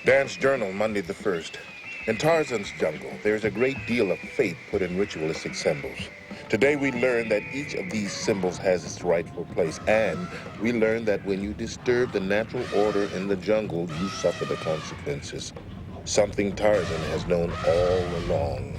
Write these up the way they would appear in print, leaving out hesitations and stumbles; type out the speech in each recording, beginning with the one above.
Dance Journal, Monday the 1st. In Tarzan's jungle, there is a great deal of faith put in ritualistic symbols. Today we learn that each of these symbols has its rightful place, and we learn that when you disturb the natural order in the jungle, you suffer the consequences. Something Tarzan has known all along.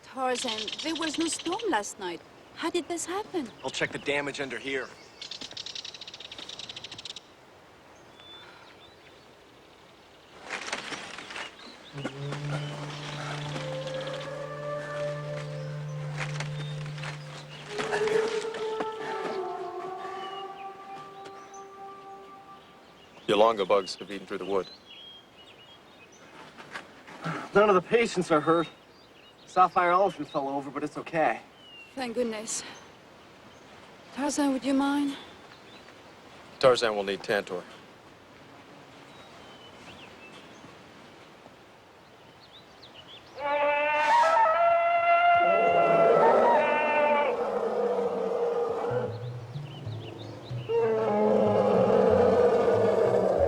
Tarzan, there was no storm last night. How did this happen? I'll check the damage under here. Yolonga bugs have eaten through the wood. None of the patients are hurt. Sapphire elephant fell over, but it's okay. Thank goodness. Tarzan, would you mind? Tarzan will need Tantor.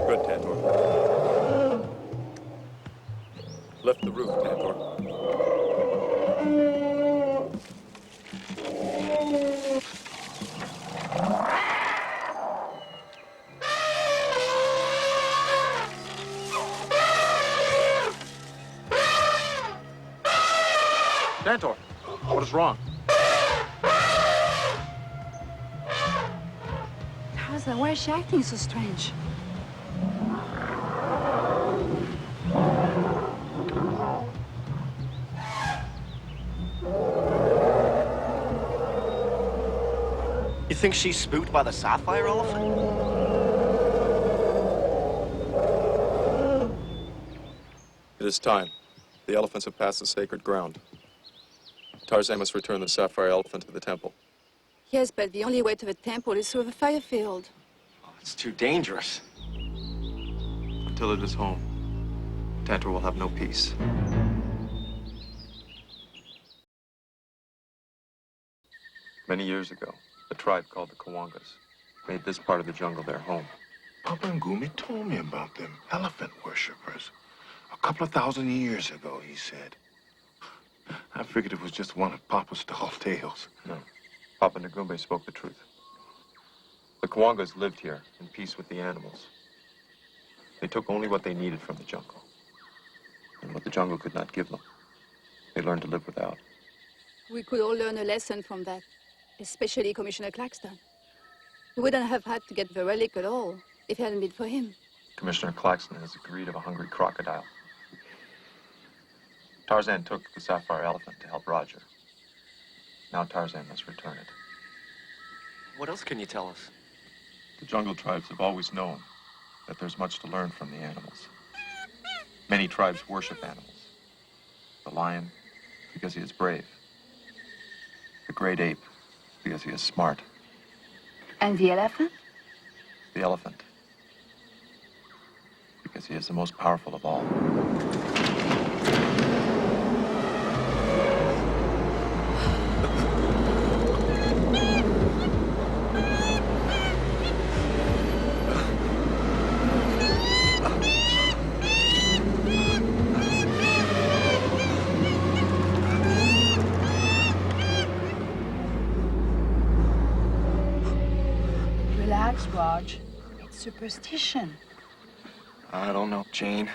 Good, Tantor. Lift the roof, Tantor. Tantor, what is wrong? Tarzan, why is she acting so strange? You think she's spooked by the sapphire elephant? It is time. The elephants have passed the sacred ground. Tarzan must return the sapphire elephant to the temple. Yes, but the only way to the temple is through the fire field. Oh, it's too dangerous. Until it is home, Tantor will have no peace. Many years ago, a tribe called the Kangas made this part of the jungle their home. Papa Ngumi told me about them elephant worshippers. A couple of thousand years ago, he said. I figured it was just one of Papa's tall tales. No, Papa Ngumbe spoke the truth. The Kangas lived here in peace with the animals. They took only what they needed from the jungle. And what the jungle could not give them, they learned to live without. We could all learn a lesson from that, especially Commissioner Claxton. We wouldn't have had to get the relic at all if it hadn't been for him. Commissioner Claxton has the greed of a hungry crocodile. Tarzan took the sapphire elephant to help Roger. Now Tarzan must return it. What else can you tell us? The jungle tribes have always known that there's much to learn from the animals. Many tribes worship animals. The lion, because he is brave. The great ape, because he is smart. And the elephant? The elephant, because he is the most powerful of all. Raj, it's superstition. I don't know, Jane.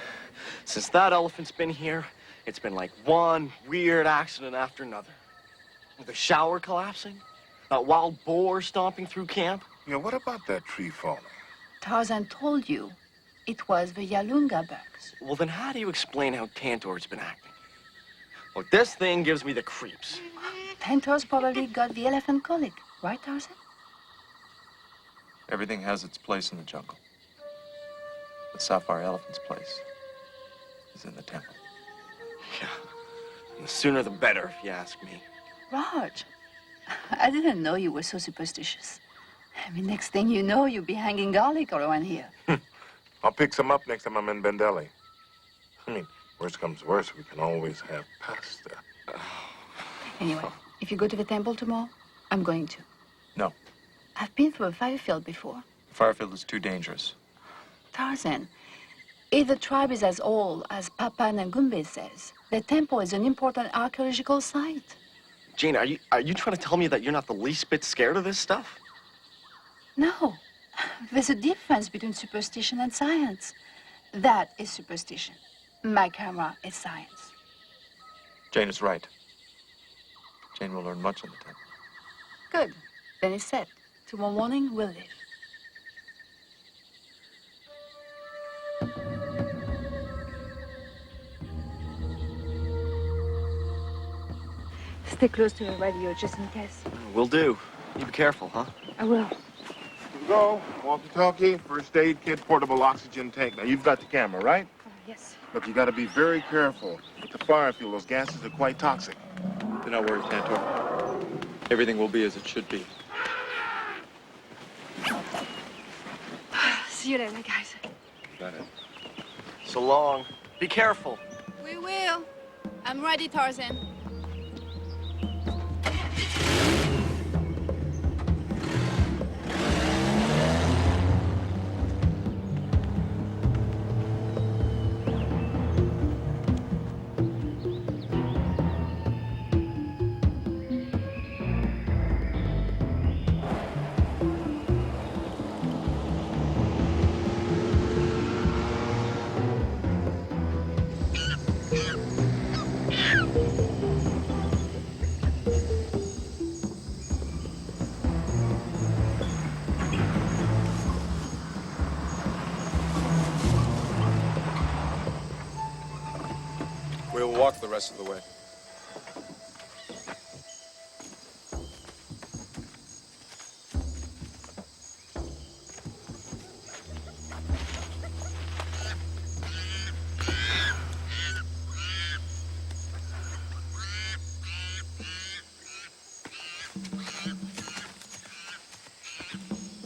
Since that elephant's been here, it's been like one weird accident after another. The shower collapsing, that wild boar stomping through camp. Yeah, what about that tree falling? Tarzan told you it was the Yalunga bugs. Well, then how do you explain how Tantor's been acting? Look, this thing gives me the creeps. Tantor's probably got the elephant colic, right, Tarzan? Everything has its place in the jungle. The sapphire elephant's place is in the temple. Yeah, and the sooner the better, if you ask me. Raj, I didn't know you were so superstitious. I mean, next thing you know, you'll be hanging garlic around here. I'll pick some up next time I'm in Bendelli. I mean, Worst comes to worst, we can always have pasta. Anyway, if you go to the temple tomorrow, I'm going to. No, I've been through a fire field before. the firefield is too dangerous. Tarzan, if the tribe is as old as Papa Ngumbe says, the temple is an important archaeological site. Jane, are you trying to tell me that you're not the least bit scared of this stuff? No, there's a difference between superstition and science. That is superstition. My camera is science. Jane is right. Jane will learn much in the temple. Good. Then it's set. Tomorrow morning, we'll leave. Stay close to the radio, just in case. Will do. You be careful, huh? I will. Go, walkie-talkie, first aid kit, portable oxygen tank. Now, you've got the camera, right? Yes. Look, you got to be very careful. With the fire fuel, those gases are quite toxic. Do not worry, Cantor. Everything will be as it should be. See you later, guys. Got it. So long. Be careful. We will. I'm ready, Tarzan. We'll walk the rest of the way.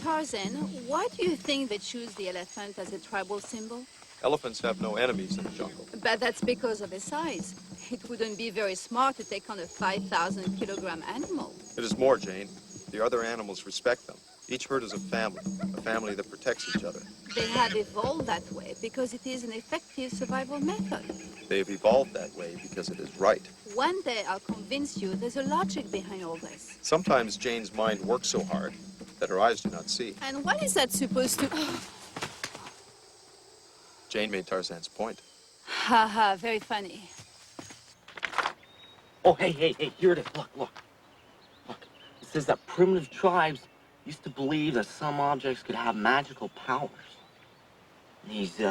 Tarzan, why do you think they choose the elephant as a tribal symbol? Elephants have no enemies in the jungle. But that's because of the size. It wouldn't be very smart to take on a 5,000-kilogram animal. It is more, Jane. The other animals respect them. Each herd is a family that protects each other. They have evolved that way because it is an effective survival method. They have evolved that way because it is right. One day I'll convince you there's a logic behind all this. Sometimes Jane's mind works so hard that her eyes do not see. And what is that supposed to... Jane made Tarzan's point. Ha ha, very funny. Oh, hey, here it is. Look. It says that primitive tribes used to believe that some objects could have magical powers. These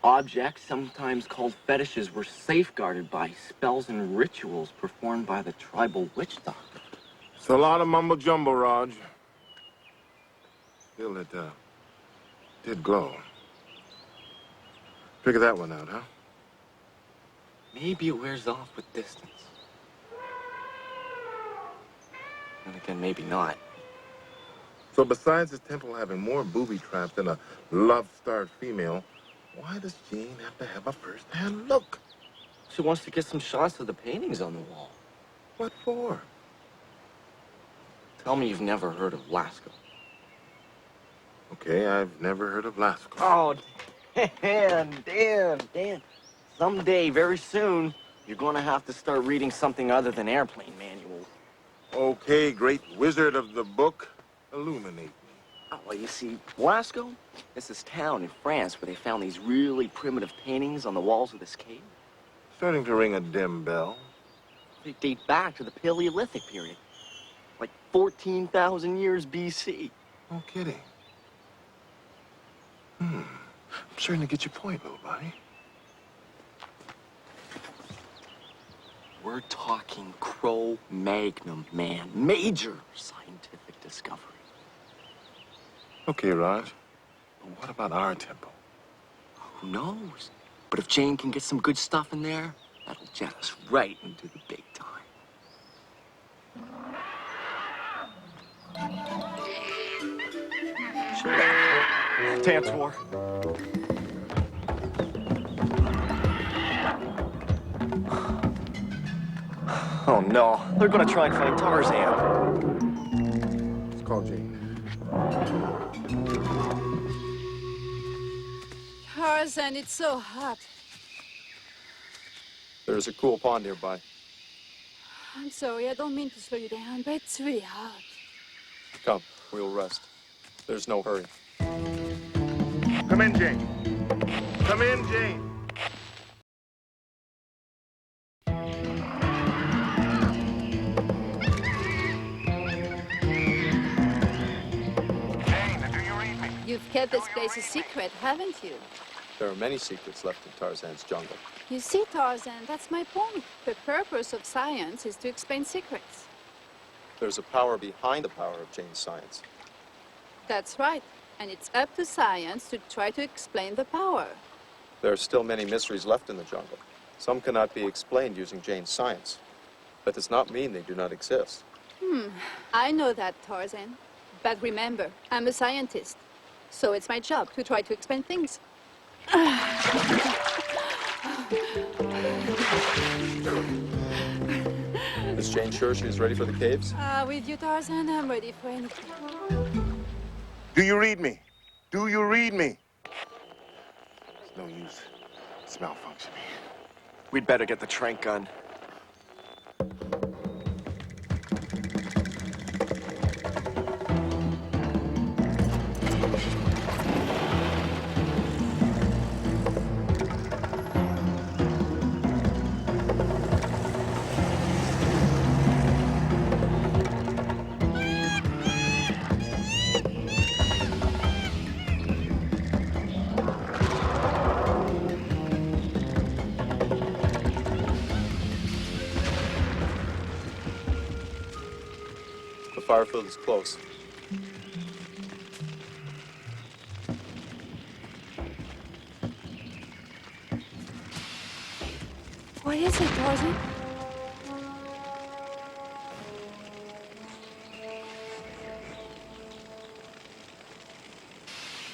objects, sometimes called fetishes, were safeguarded by spells and rituals performed by the tribal witch doctor. It's a lot of mumbo-jumbo, Raj. Still, it did glow. Figure that one out, huh? Maybe it wears off with distance. And again, maybe not. So besides the temple having more booby traps than a love-starved female, why does Jane have to have a first-hand look? She wants to get some shots of the paintings on the wall. What for? Tell me you've never heard of Lascaux. Okay, I've never heard of Lascaux. Oh, Dan. Someday, very soon, you're going to have to start reading something other than airplane manuals. Okay, great wizard of the book, illuminate me. Oh, well, you see, Lascaux, it's this town in France where they found these really primitive paintings on the walls of this cave. Starting to ring a dim bell. They date back to the Paleolithic period, like 14,000 years BC. No kidding. I'm starting to get your point, little buddy. We're talking Cro-Magnon, man. Major scientific discovery. Okay, Raj. But what about our temple? Who knows? But if Jane can get some good stuff in there, that'll jet us right into the big time. Dance war. Oh no, they're gonna try and find Tarzan. Let's call Jane. Tarzan, it's so hot. There's a cool pond nearby. I'm sorry, I don't mean to slow you down, but it's really hot. Come, we'll rest. There's no hurry. Come in, Jane. Come in, Jane. You've kept this place a secret, haven't you? There are many secrets left in Tarzan's jungle. You see, Tarzan, that's my point. The purpose of science is to explain secrets. There's a power behind the power of Jane's science. That's right. And it's up to science to try to explain the power. There are still many mysteries left in the jungle. Some cannot be explained using Jane's science. That does not mean they do not exist. I know that, Tarzan. But remember, I'm a scientist. So it's my job to try to explain things. Is Jane sure she's ready for the caves? With you, Tarzan, I'm ready for anything. Do you read me? Do you read me? It's no use. It's malfunctioning. We'd better get the trank gun. The fire field is close. What is it, Tarzan?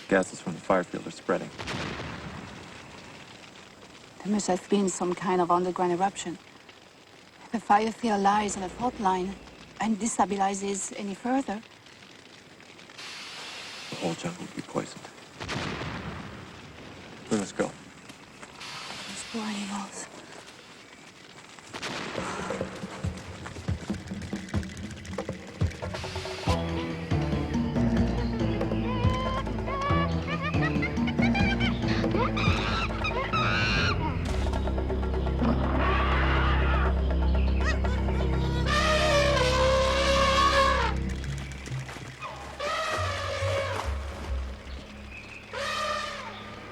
Gases from the fire field are spreading. There must have been some kind of underground eruption. The fire field lies on a fault line and destabilizes any further. The whole jungle will be poisoned. Let us go. Those poor animals.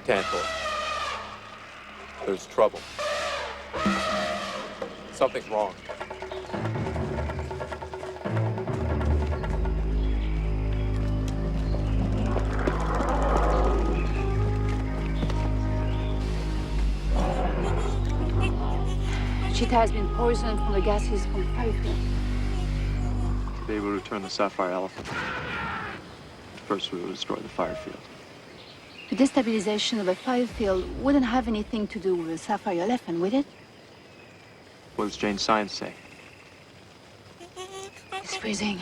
Tantor. There's trouble. Something's wrong. Cheetah has been poisoned from the gases from the fire field. Today we'll return the sapphire elephant. First we will destroy the fire field. The destabilization of a fire field wouldn't have anything to do with the sapphire elephant, would it? What does Jane's science say? He's freezing.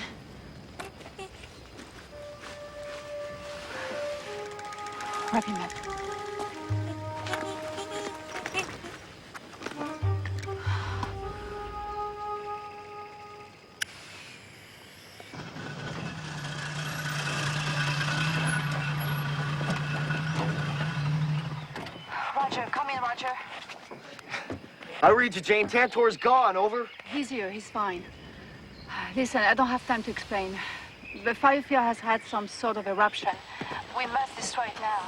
Wrap him up. Roger, come in, Roger. I read you, Jane. Tantor's gone, over. He's here, he's fine. Listen, I don't have time to explain. The fire field has had some sort of eruption. We must destroy it now.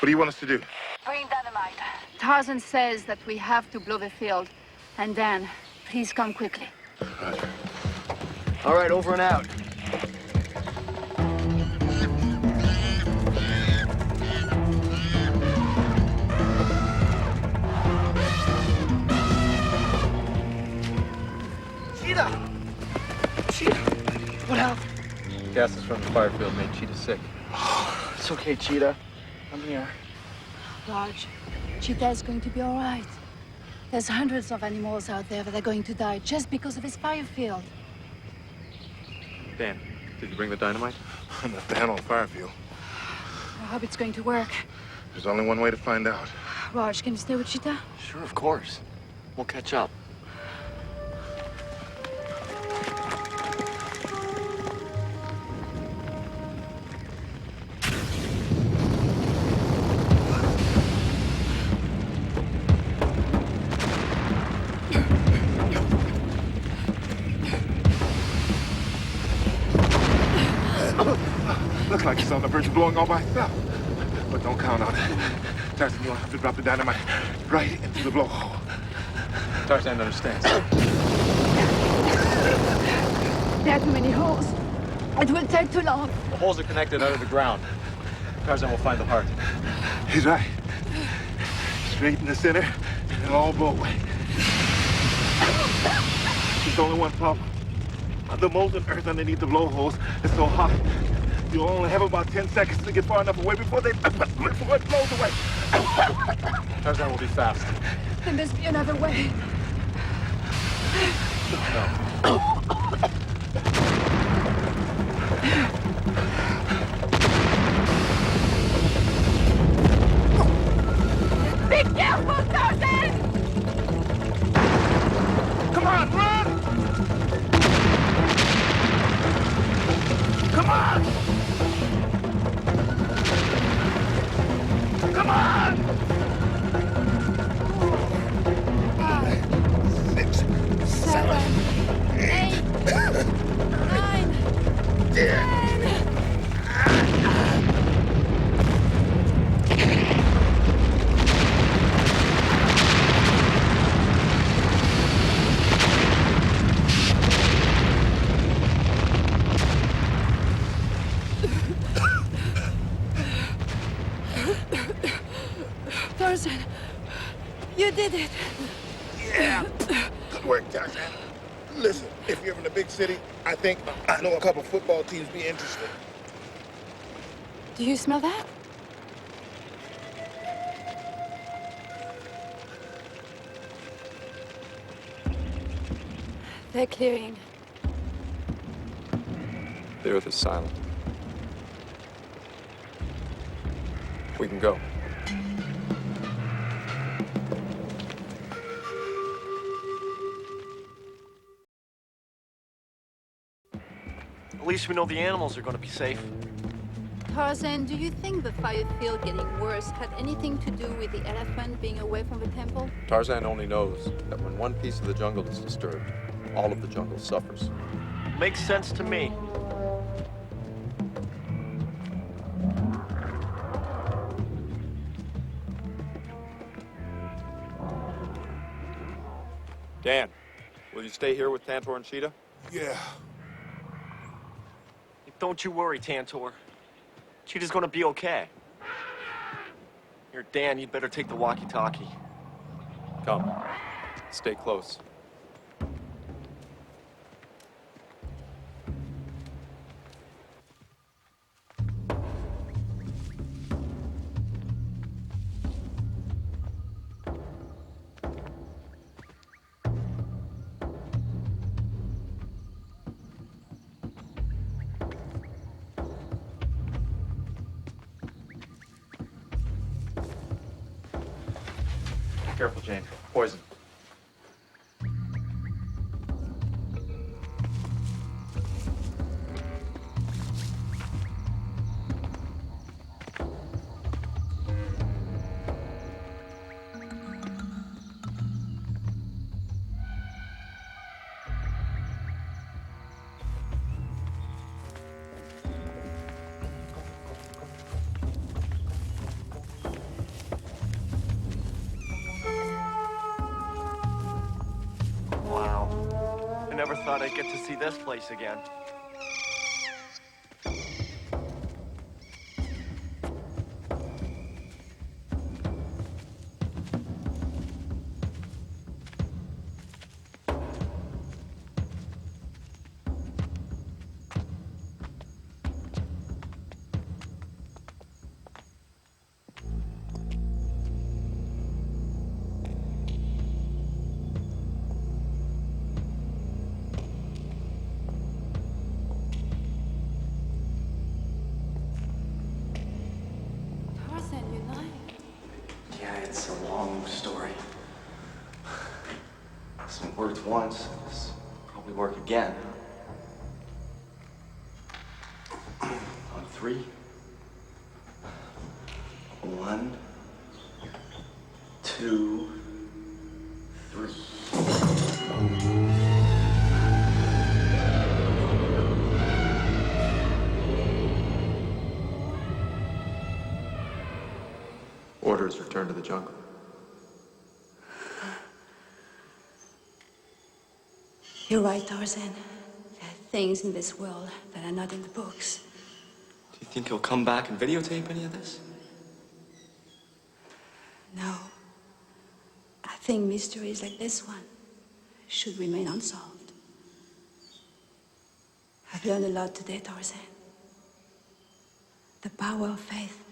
What do you want us to do? Bring dynamite. Tarzan says that we have to blow the field. And Dan, please come quickly. Roger. All right, over and out. Cheetah! Cheetah! What happened? Gases from the fire field made Cheetah sick. It's okay, Cheetah. I'm here. Raj, Cheetah is going to be all right. There's hundreds of animals out there that are going to die just because of this fire field. Dan, did you bring the dynamite? Not the hell on Firefield. I hope it's going to work. There's only one way to find out. Raj, can you stay with Cheetah? Sure, of course. We'll catch up. Looks like it's on the verge of blowing all by itself. But don't count on it. Tarzan, you'll have to drop the dynamite right into the blowhole. Tarzan understands. There are too many holes. It will take too long. The holes are connected under the ground. Tarzan will find the heart. He's right. Straight in the center, and it'll all blow away. There's only one problem. The molten earth underneath the blowholes is so hot. You'll only have about 10 seconds to get far enough away before it blows away. Tarzan will be fast. There must be another way. Be careful, Tarzan! Come on, run! Come on! Come on! 5, 6, 7, 8, 9, 10. Tarzan, you did it. Yeah. Good work, Tarzan. Listen, if you're in a big city, I think I know a couple football teams be interested. Do you smell that? They're clearing. The earth is silent. We can go. At least we know the animals are going to be safe. Tarzan, do you think the fire field getting worse had anything to do with the elephant being away from the temple? Tarzan only knows that when one piece of the jungle is disturbed, all of the jungle suffers. Makes sense to me. Dan, will you stay here with Tantor and Cheetah? Yeah. Don't you worry, Tantor. Cheetah's gonna be okay. Here, Dan, you'd better take the walkie-talkie. Come. Stay close. Careful, Jane. Poison. Wow. I never thought I'd get to see this place again. It's a long story. This worked once. This will probably work again. On three. 1, 2, 3. Orders return to the jungle. You're right, Tarzan. There are things in this world that are not in the books. Do you think he'll come back and videotape any of this? No. I think mysteries like this one should remain unsolved. I've learned a lot today, Tarzan. The power of faith,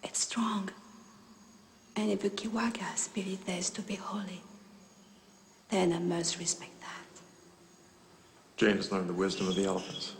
it's strong. And if the Kiwakas believe theirs to be holy, then I must respect that. Jane has learned the wisdom of the elephants.